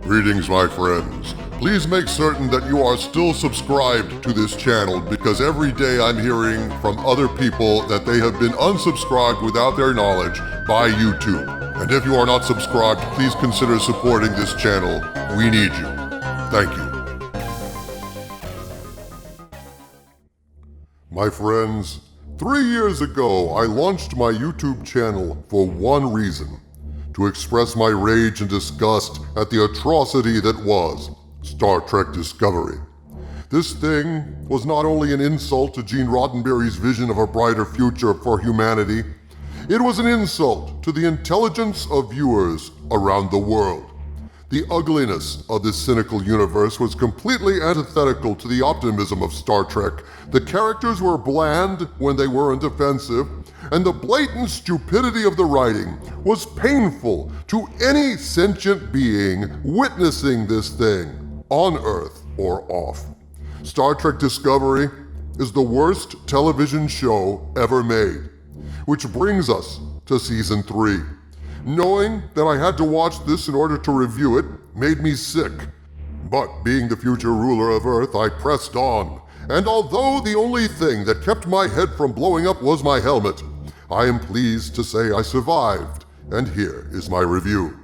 Greetings, my friends. Please make certain that you are still subscribed to this channel because every day I'm hearing from other people that they have been unsubscribed without their knowledge by YouTube. And if you are not subscribed, please consider supporting this channel. We need you. Thank you. My friends, 3 years ago, I launched my YouTube channel for one reason: to express my rage and disgust at the atrocity that was Star Trek Discovery. This thing was not only an insult to Gene Roddenberry's vision of a brighter future for humanity, it was an insult to the intelligence of viewers around the world. The ugliness of this cynical universe was completely antithetical to the optimism of Star Trek. The characters were bland when they weren't offensive, and the blatant stupidity of the writing was painful to any sentient being witnessing this thing, on Earth or off. Star Trek Discovery is the worst television show ever made, which brings us to Season 3. Knowing that I had to watch this in order to review it made me sick. But being the future ruler of Earth, I pressed on. And although the only thing that kept my head from blowing up was my helmet, I am pleased to say I survived, and here is my review.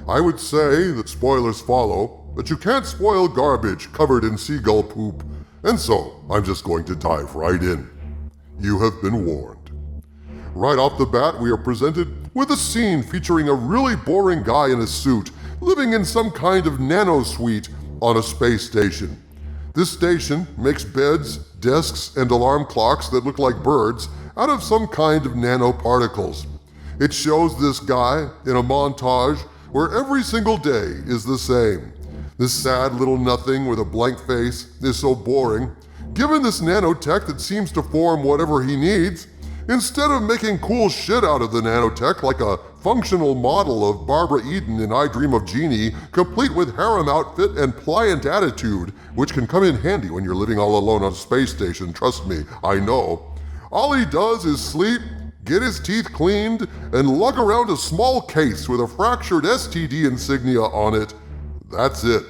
I would say that spoilers follow, but you can't spoil garbage covered in seagull poop, and so I'm just going to dive right in. You have been warned. Right off the bat, we are presented with a scene featuring a really boring guy in a suit living in some kind of nano-suite on a space station. This station makes beds, desks, and alarm clocks that look like birds out of some kind of nanoparticles. It shows this guy in a montage where every single day is the same. This sad little nothing with a blank face is so boring. Given this nanotech that seems to form whatever he needs, instead of making cool shit out of the nanotech like a functional model of Barbara Eden in I Dream of Jeannie, complete with harem outfit and pliant attitude, which can come in handy when you're living all alone on a space station, trust me, I know. All he does is sleep, get his teeth cleaned, and lug around a small case with a fractured STD insignia on it. That's it.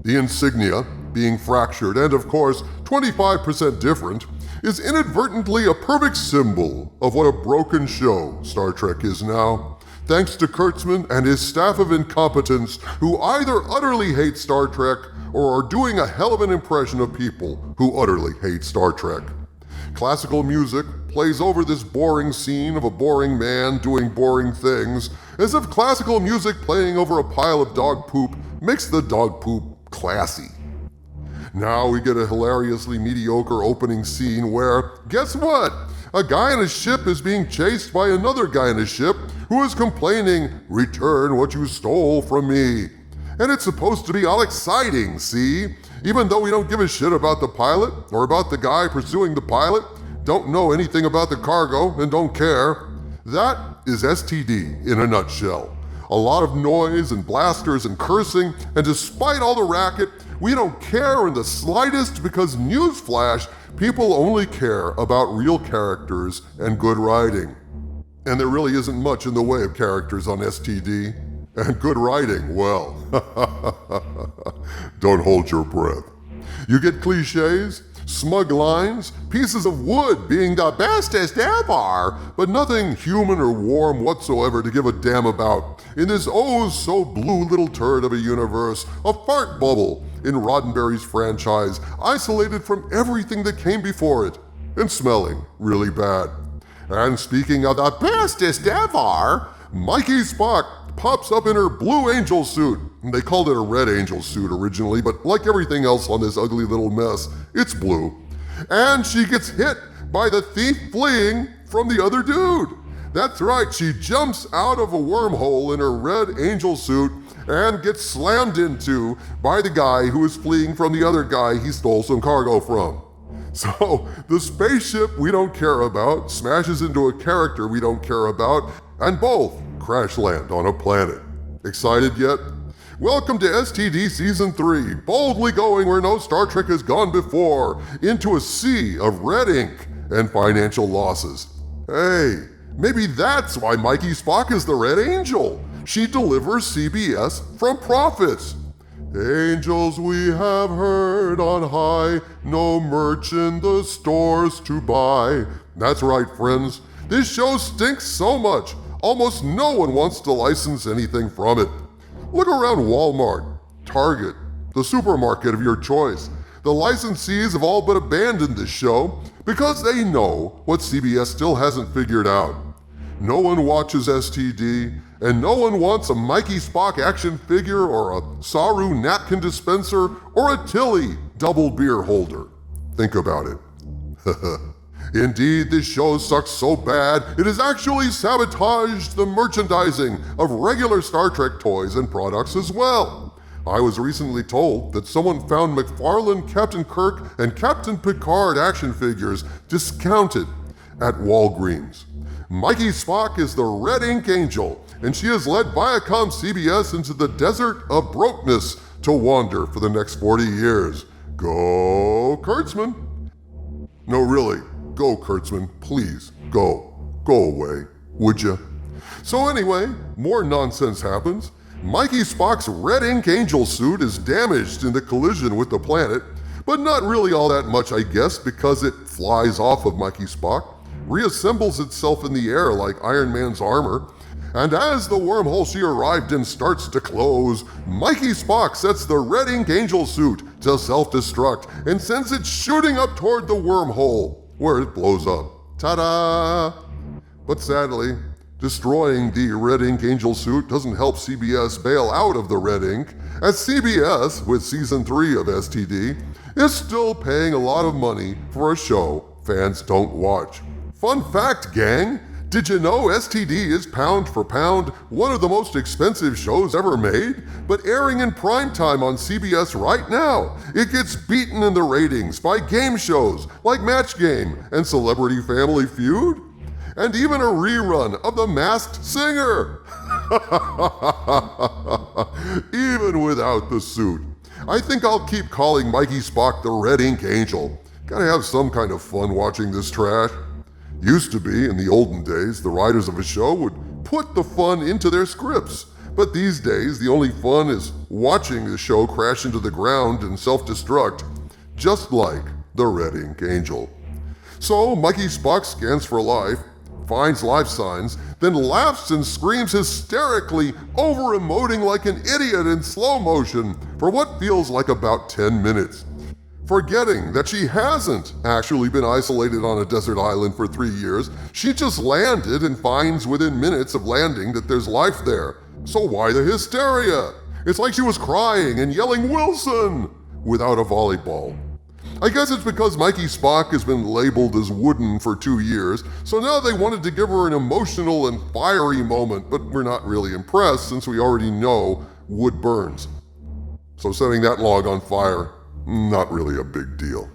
The insignia, being fractured and of course 25% different, is inadvertently a perfect symbol of what a broken show Star Trek is now, thanks to Kurtzman and his staff of incompetence who either utterly hate Star Trek or are doing a hell of an impression of people who utterly hate Star Trek. Classical music plays over this boring scene of a boring man doing boring things, as if classical music playing over a pile of dog poop makes the dog poop classy. Now we get a hilariously mediocre opening scene where, guess what? A guy in a ship is being chased by another guy in a ship who is complaining, "Return what you stole from me." And it's supposed to be all exciting, see? Even though we don't give a shit about the pilot or about the guy pursuing the pilot, don't know anything about the cargo and don't care. That is STD in a nutshell. A lot of noise and blasters and cursing, and despite all the racket, we don't care in the slightest because, newsflash, people only care about real characters and good writing. And there really isn't much in the way of characters on STD. And good writing, well, don't hold your breath. You get cliches, smug lines, pieces of wood being the bestest ever, but nothing human or warm whatsoever to give a damn about in this oh-so-blue little turd of a universe, a fart bubble in Roddenberry's franchise, isolated from everything that came before it, and smelling really bad. And speaking of the bestest ever, Mikey Spock pops up in her blue angel suit. They called it a red angel suit originally, but like everything else on this ugly little mess, it's blue. And she gets hit by the thief fleeing from the other dude. That's right, she jumps out of a wormhole in her red angel suit and gets slammed into by the guy who is fleeing from the other guy he stole some cargo from. So the spaceship we don't care about smashes into a character we don't care about, and both crash land on a planet. Excited yet? Welcome to STD Season 3, boldly going where no Star Trek has gone before, into a sea of red ink and financial losses. Hey, maybe that's why Mikey Spock is the Red Angel. She delivers CBS from profits. Angels we have heard on high, no merch in the stores to buy. That's right, friends. This show stinks so much, almost no one wants to license anything from it. Look around Walmart, Target, the supermarket of your choice. The licensees have all but abandoned this show because they know what CBS still hasn't figured out. No one watches STD, and no one wants a Mikey Spock action figure or a Saru napkin dispenser or a Tilly double beer holder. Think about it. Indeed, this show sucks so bad, it has actually sabotaged the merchandising of regular Star Trek toys and products as well. I was recently told that someone found McFarlane, Captain Kirk, and Captain Picard action figures discounted at Walgreens. Mikey Spock is the Red Ink Angel, and she has led Viacom CBS into the desert of brokeness to wander for the next 40 years. Go, Kurtzman. No, really, go, Kurtzman. Please, go. Go away, would ya? So anyway, more nonsense happens. Mikey Spock's Red Ink Angel suit is damaged in the collision with the planet, but not really all that much, I guess, because it flies off of Mikey Spock, reassembles itself in the air like Iron Man's armor, and as the wormhole she arrived in starts to close, Mikey Spock sets the Red Ink Angel suit to self-destruct and sends it shooting up toward the wormhole, where it blows up. Ta-da! But sadly, destroying the Red Ink Angel suit doesn't help CBS bail out of the red ink, as CBS, with Season 3 of STD, is still paying a lot of money for a show fans don't watch. Fun fact, gang! Did you know STD is pound for pound one of the most expensive shows ever made? But airing in primetime on CBS right now, it gets beaten in the ratings by game shows like Match Game and Celebrity Family Feud, and even a rerun of The Masked Singer. Even without the suit. I think I'll keep calling Mikey Spock the Red Ink Angel. Gotta have some kind of fun watching this trash. Used to be, in the olden days, the writers of a show would put the fun into their scripts. But these days, the only fun is watching the show crash into the ground and self-destruct, just like the Red Ink Angel. So Mikey Spock scans for life, finds life signs, then laughs and screams hysterically, over-emoting like an idiot in slow motion for what feels like about 10 minutes. Forgetting that she hasn't actually been isolated on a desert island for 3 years, she just landed and finds within minutes of landing that there's life there. So why the hysteria? It's like she was crying and yelling, "Wilson!" without a volleyball. I guess it's because Mikey Spock has been labeled as wooden for 2 years, so now they wanted to give her an emotional and fiery moment, but we're not really impressed since we already know wood burns. So setting that log on fire, not really a big deal.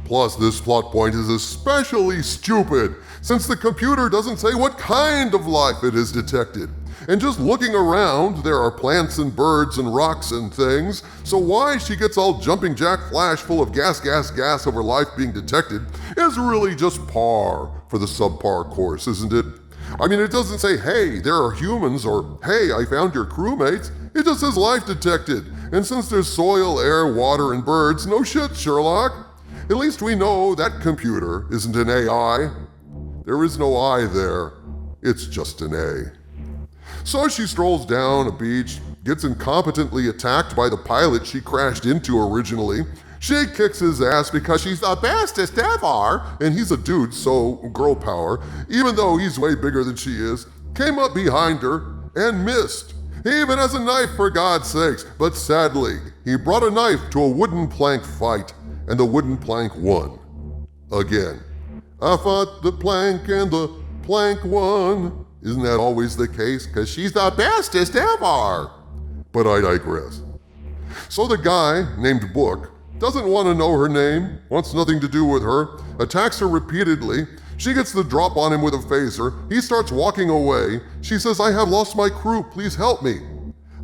Plus, this plot point is especially stupid, since the computer doesn't say what kind of life it has detected. And just looking around, there are plants and birds and rocks and things, so why she gets all jumping jack flash full of gas over life being detected is really just par for the subpar course, isn't it? I mean, it doesn't say, "Hey, there are humans," or "Hey, I found your crewmates." It just says life detected. And since there's soil, air, water, and birds, no shit, Sherlock. At least we know that computer isn't an AI. There is no I there. It's just an A. So she strolls down a beach, gets incompetently attacked by the pilot she crashed into originally. She kicks his ass because she's the bestest ever, and he's a dude, so girl power, even though he's way bigger than she is, came up behind her and missed. He even has a knife, for God's sakes, but sadly, he brought a knife to a wooden plank fight, and the wooden plank won. Again. I fought the plank and the plank won. Isn't that always the case? 'Cause she's the bestest ever. But I digress. So the guy, named Book, doesn't want to know her name, wants nothing to do with her, attacks her repeatedly. She gets the drop on him with a phaser. He starts walking away. She says, "I have lost my crew, please help me."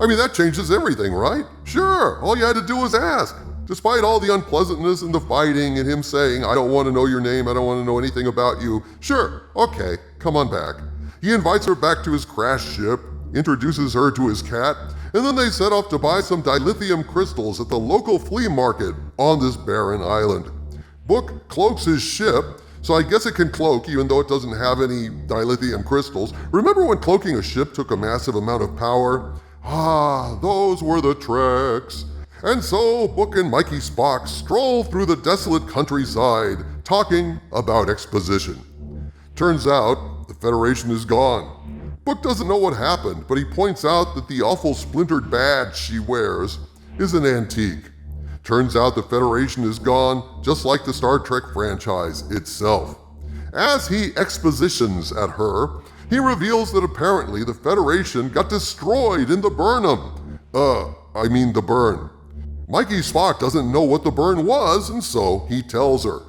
I mean, that changes everything, right? Sure, all you had to do was ask. Despite all the unpleasantness and the fighting and him saying, "I don't want to know your name, I don't want to know anything about you." Sure, okay, come on back. He invites her back to his crash ship, introduces her to his cat, and then they set off to buy some dilithium crystals at the local flea market on this barren island. Book cloaks his ship, so I guess it can cloak even though it doesn't have any dilithium crystals. Remember when cloaking a ship took a massive amount of power? Ah, those were the Treks. And so Book and Mikey Spock stroll through the desolate countryside, talking about exposition. Turns out the Federation is gone. Book doesn't know what happened, but he points out that the awful splintered badge she wears is an antique. Turns out the Federation is gone, just like the Star Trek franchise itself. As he expositions at her, he reveals that apparently the Federation got destroyed in the Burnham. The burn. Mikey Spock doesn't know what the burn was, and so he tells her.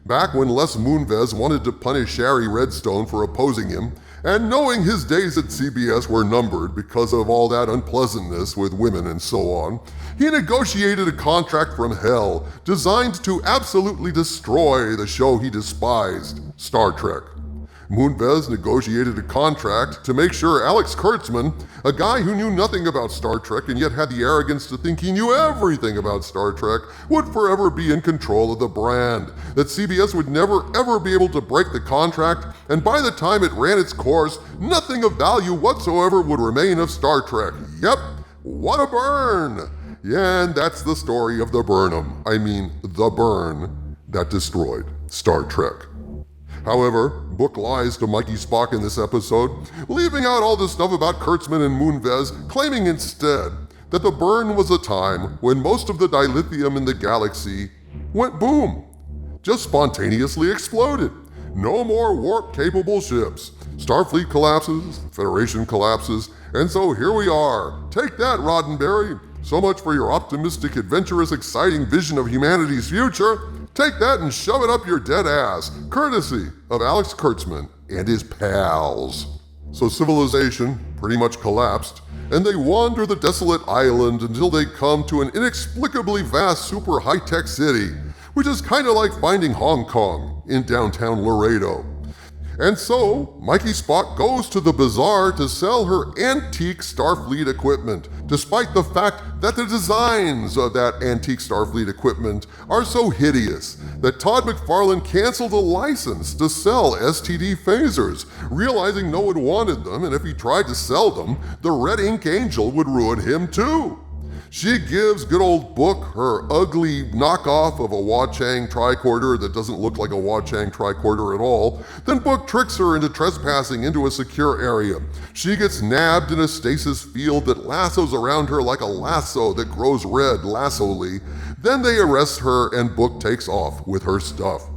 Back when Les Moonves wanted to punish Shari Redstone for opposing him, and knowing his days at CBS were numbered because of all that unpleasantness with women and so on, he negotiated a contract from hell designed to absolutely destroy the show he despised, Star Trek. Moonves negotiated a contract to make sure Alex Kurtzman, a guy who knew nothing about Star Trek and yet had the arrogance to think he knew everything about Star Trek, would forever be in control of the brand, that CBS would never ever be able to break the contract, and by the time it ran its course, nothing of value whatsoever would remain of Star Trek. Yep, what a burn! Yeah, and that's the story of the Burnham. The burn that destroyed Star Trek. However, Book lies to Mikey Spock in this episode, leaving out all the stuff about Kurtzman and Moonves, claiming instead that the burn was a time when most of the dilithium in the galaxy went boom, just spontaneously exploded. No more warp-capable ships. Starfleet collapses, Federation collapses, and so here we are. Take that, Roddenberry. So much for your optimistic, adventurous, exciting vision of humanity's future. Take that and shove it up your dead ass, courtesy of Alex Kurtzman and his pals. So civilization pretty much collapsed, and they wander the desolate island until they come to an inexplicably vast super high-tech city, which is kind of like finding Hong Kong in downtown Laredo. And so, Mikey Spock goes to the bazaar to sell her antique Starfleet equipment, despite the fact that the designs of that antique Starfleet equipment are so hideous that Todd McFarlane canceled a license to sell STD phasers, realizing no one wanted them, and if he tried to sell them, the Red Ink Angel would ruin him too. She gives good old Book her ugly knockoff of a Wah-Chang tricorder that doesn't look like a Wah-Chang tricorder at all. Then Book tricks her into trespassing into a secure area. She gets nabbed in a stasis field that lassos around her like a lasso that grows red, lasso-ly. Then they arrest her and Book takes off with her stuff.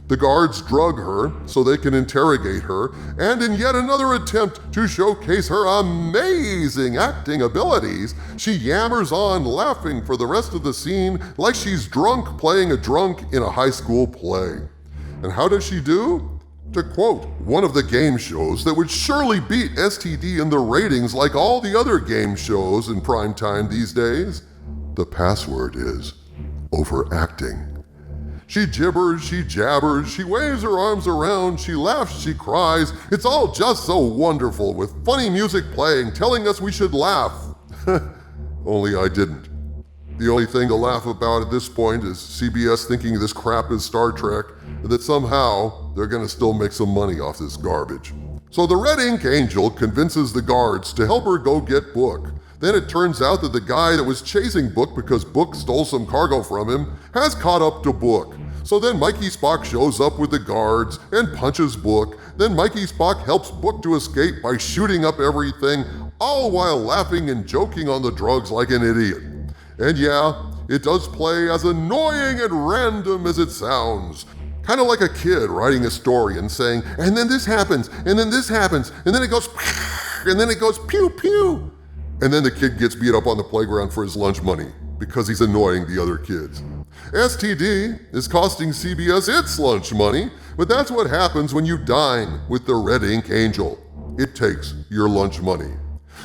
The guards drug her so they can interrogate her, and in yet another attempt to showcase her amazing acting abilities, she yammers on, laughing for the rest of the scene like she's drunk playing a drunk in a high school play. And how does she do? To quote one of the game shows that would surely beat STD in the ratings like all the other game shows in prime time these days, the password is overacting. She gibbers, she jabbers, she waves her arms around, she laughs, she cries. It's all just so wonderful with funny music playing, telling us we should laugh. Only I didn't. The only thing to laugh about at this point is CBS thinking this crap is Star Trek, and that somehow they're gonna still make some money off this garbage. So the Red Ink Angel convinces the guards to help her go get Book. Then it turns out that the guy that was chasing Book because Book stole some cargo from him has caught up to Book. So then Mikey Spock shows up with the guards and punches Book. Then Mikey Spock helps Book to escape by shooting up everything, all while laughing and joking on the drugs like an idiot. And yeah, it does play as annoying and random as it sounds. Kind of like a kid writing a story and saying, and then this happens, and then this happens, and then it goes, and then it goes pew pew. And then the kid gets beat up on the playground for his lunch money because he's annoying the other kids. STD is costing CBS its lunch money, but that's what happens when you dine with the Red Ink Angel. It takes your lunch money.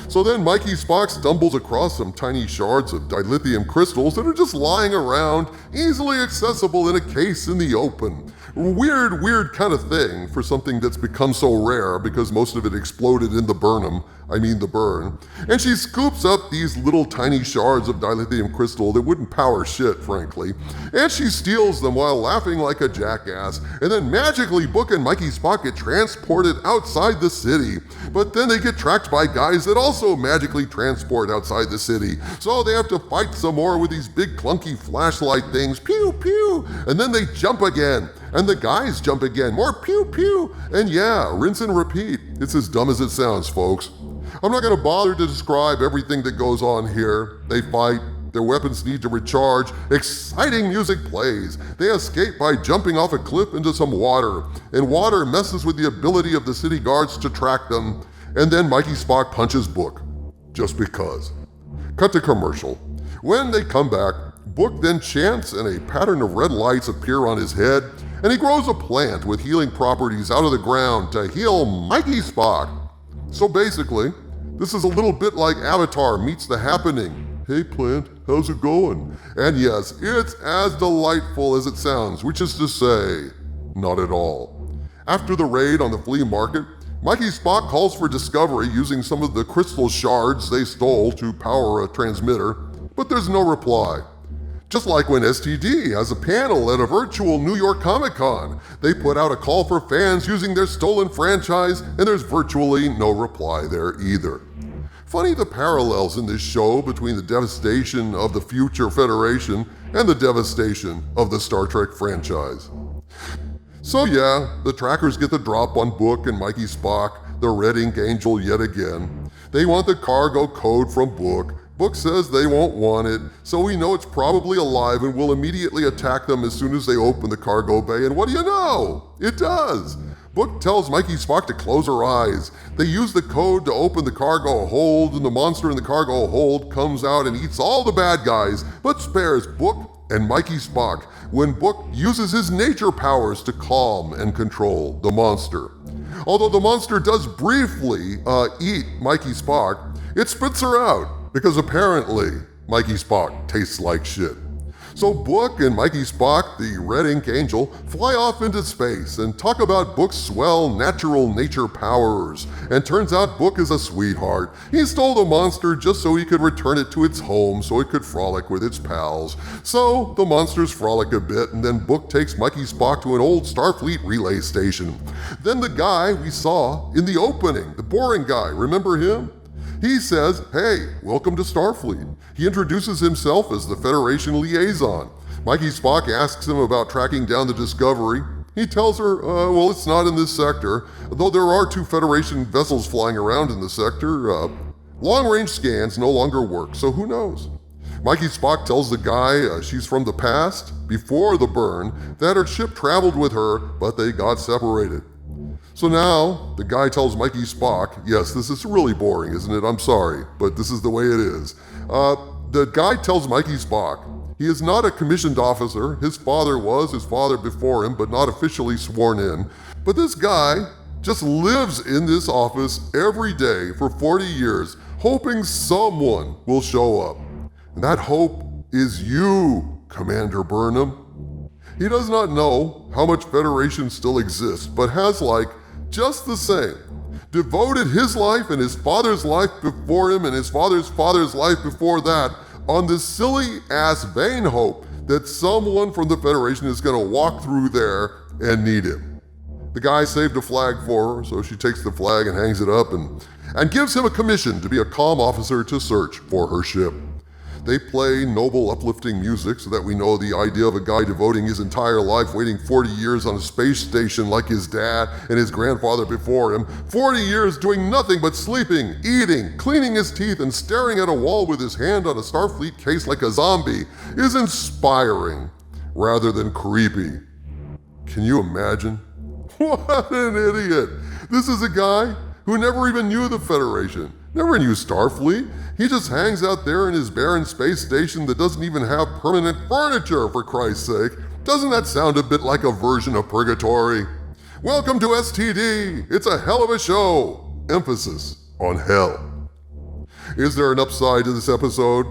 So then Mikey Spock stumbles across some tiny shards of dilithium crystals that are just lying around, easily accessible in a case in the open. Weird kind of thing for something that's become so rare because most of it exploded in the burn. And she scoops up these little tiny shards of dilithium crystal that wouldn't power shit, frankly. And she steals them while laughing like a jackass. And then magically Book and Mikey Spock get transported outside the city. But then they get tracked by guys that also magically transport outside the city. So they have to fight some more with these big clunky flashlight things. Pew, pew. And then they jump again. And the guys jump again. More pew, pew. And yeah, rinse and repeat. It's as dumb as it sounds, folks. I'm not going to bother to describe everything that goes on here. They fight. Their weapons need to recharge. Exciting music plays. They escape by jumping off a cliff into some water. And water messes with the ability of the city guards to track them. And then Mikey Spock punches Book. Just because. Cut to commercial. When they come back, Book then chants and a pattern of red lights appear on his head. And he grows a plant with healing properties out of the ground to heal Mikey Spock. So basically, this is a little bit like Avatar meets The Happening. Hey plant, how's it going? And yes, it's as delightful as it sounds, which is to say, not at all. After the raid on the flea market, Mikey Spock calls for Discovery using some of the crystal shards they stole to power a transmitter, but there's no reply. Just like when STD has a panel at a virtual New York Comic-Con. They put out a call for fans using their stolen franchise, and there's virtually no reply there either. Funny the parallels in this show between the devastation of the future Federation and the devastation of the Star Trek franchise. So yeah, the trackers get the drop on Book and Mikey Spock, the Red Ink Angel yet again. They want the cargo code from Book. Book says they won't want it, so we know it's probably alive and will immediately attack them as soon as they open the cargo bay, and what do you know? It does! Book tells Mikey Spock to close her eyes. They use the code to open the cargo hold, and the monster in the cargo hold comes out and eats all the bad guys, but spares Book and Mikey Spock when Book uses his nature powers to calm and control the monster. Although the monster does briefly eat Mikey Spock, it spits her out. Because apparently, Mikey Spock tastes like shit. So Book and Mikey Spock, the Red Ink Angel, fly off into space and talk about Book's swell natural nature powers. And turns out Book is a sweetheart. He stole the monster just so he could return it to its home so it could frolic with its pals. So the monsters frolic a bit, and then Book takes Mikey Spock to an old Starfleet relay station. Then the guy we saw in the opening, the boring guy, remember him? He says, hey, welcome to Starfleet. He introduces himself as the Federation liaison. Mikey Spock asks him about tracking down the Discovery. He tells her, well, it's not in this sector, though there are 2 Federation vessels flying around in the sector. Long-range scans no longer work, so who knows? Mikey Spock tells the guy she's from the past, before the burn, that her ship traveled with her, but they got separated. So now, the guy tells Mikey Spock, yes, this is really boring, isn't it? I'm sorry, but this is the way it is. The guy tells Mikey Spock, he is not a commissioned officer. His father was, his father before him, but not officially sworn in. But this guy just lives in this office every day for 40 years, hoping someone will show up. And that hope is you, Commander Burnham. He does not know how much Federation still exists, but has just the same, devoted his life and his father's life before him and his father's father's life before that on this silly-ass vain hope that someone from the Federation is going to walk through there and need him. The guy saved a flag for her, so she takes the flag and hangs it up and gives him a commission to be a comm officer to search for her ship. They play noble, uplifting music so that we know the idea of a guy devoting his entire life waiting 40 years on a space station like his dad and his grandfather before him, 40 years doing nothing but sleeping, eating, cleaning his teeth, and staring at a wall with his hand on a Starfleet case like a zombie, is inspiring rather than creepy. Can you imagine? What an idiot! This is a guy who never even knew the Federation, never knew Starfleet. He just hangs out there in his barren space station that doesn't even have permanent furniture, for Christ's sake. Doesn't that sound a bit like a version of purgatory? Welcome to STD. It's a hell of a show. Emphasis on hell. Is there an upside to this episode?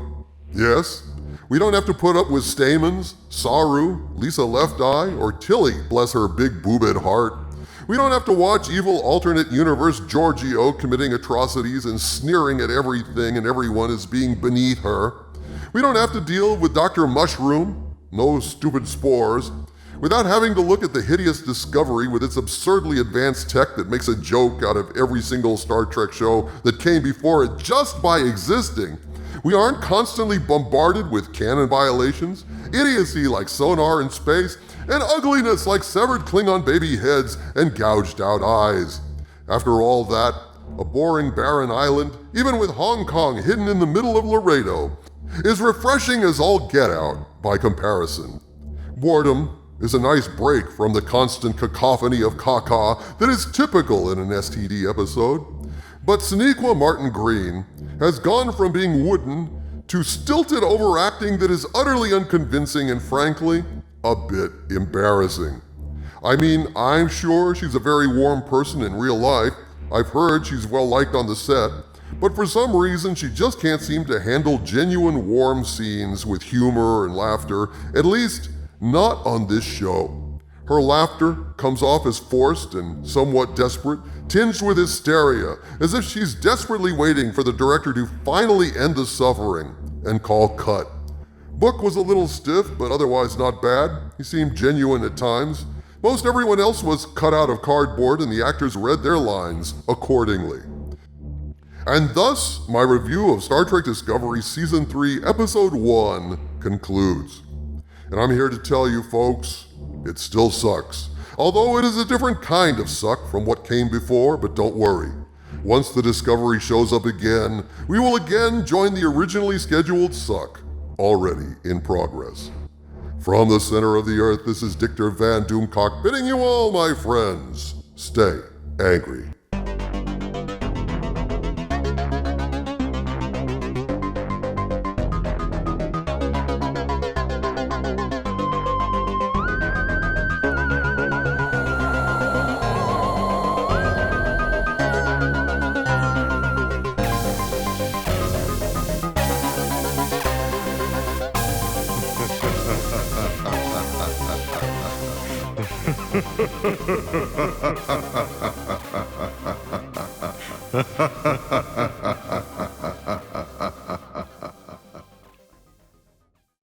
Yes. We don't have to put up with Stamens, Saru, Lisa Left Eye, or Tilly, bless her big boobed heart. We don't have to watch evil alternate universe Giorgio committing atrocities and sneering at everything and everyone as being beneath her. We don't have to deal with Dr. Mushroom, no stupid spores, without having to look at the hideous Discovery with its absurdly advanced tech that makes a joke out of every single Star Trek show that came before it just by existing. We aren't constantly bombarded with canon violations, idiocy like sonar in space, and ugliness like severed Klingon baby heads and gouged out eyes. After all that, a boring barren island, even with Hong Kong hidden in the middle of Laredo, is refreshing as all get out by comparison. Boredom is a nice break from the constant cacophony of caca that is typical in an STD episode. But Sonequa Martin Green has gone from being wooden to stilted overacting that is utterly unconvincing and frankly, a bit embarrassing. I mean, I'm sure she's a very warm person in real life. I've heard she's well liked on the set, but for some reason she just can't seem to handle genuine warm scenes with humor and laughter, at least not on this show. Her laughter comes off as forced and somewhat desperate, tinged with hysteria, as if she's desperately waiting for the director to finally end the suffering and call cut. Book was a little stiff, but otherwise not bad. He seemed genuine at times. Most everyone else was cut out of cardboard and the actors read their lines accordingly. And thus, my review of Star Trek Discovery Season 3, Episode 1 concludes. And I'm here to tell you folks, it still sucks. Although it is a different kind of suck from what came before, but don't worry. Once the Discovery shows up again, we will again join the originally scheduled suck, already in progress. From the center of the earth, this is Dictor Van Doomcock bidding you all, my friends, stay angry. Ha ha ha ha ha ha.